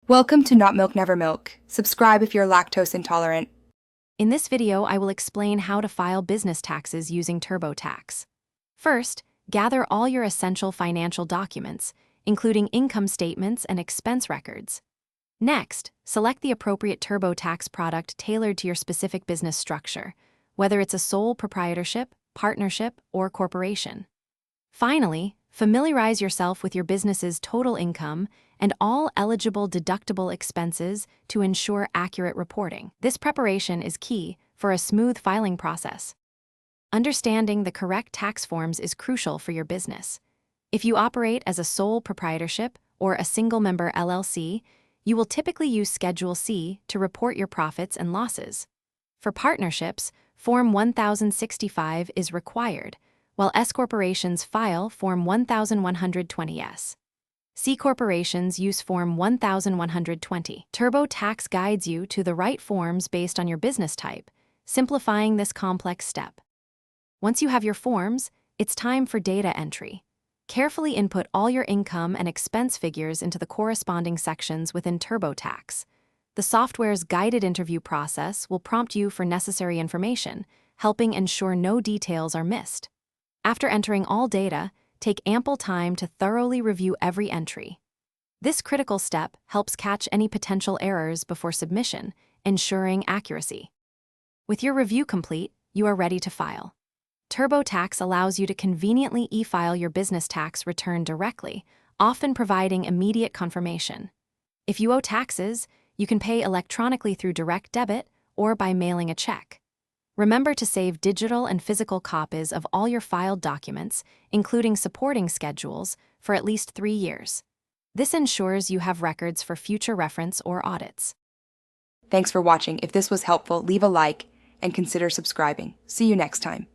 Welcome to Not Milk Never Milk. Subscribe if you're lactose intolerant. In this video, I will explain how to file business taxes using TurboTax. First, gather all your essential financial documents, including income statements and expense records. Next, select the appropriate TurboTax product tailored to your specific business structure, whether it's a sole proprietorship, partnership, or corporation. Finally, familiarize yourself with your business's total income and all eligible deductible expenses to ensure accurate reporting. This preparation is key for a smooth filing process. Understanding the correct tax forms is crucial for your business. If you operate as a sole proprietorship or a single-member LLC, you will typically use Schedule C to report your profits and losses. For partnerships, Form 1065 is required, while S corporations file Form 1120S. C corporations use Form 1120. TurboTax guides you to the right forms based on your business type, simplifying this complex step. Once you have your forms, it's time for data entry. Carefully input all your income and expense figures into the corresponding sections within TurboTax. The software's guided interview process will prompt you for necessary information, helping ensure no details are missed. After entering all data, take ample time to thoroughly review every entry. This critical step helps catch any potential errors before submission, ensuring accuracy. With your review complete, you are ready to file. TurboTax allows you to conveniently e-file your business tax return directly, often providing immediate confirmation. If you owe taxes, you can pay electronically through direct debit or by mailing a check. Remember to save digital and physical copies of all your filed documents, including supporting schedules, for at least 3 years. This ensures you have records for future reference or audits. Thanks for watching. If this was helpful, leave a like and consider subscribing. See you next time.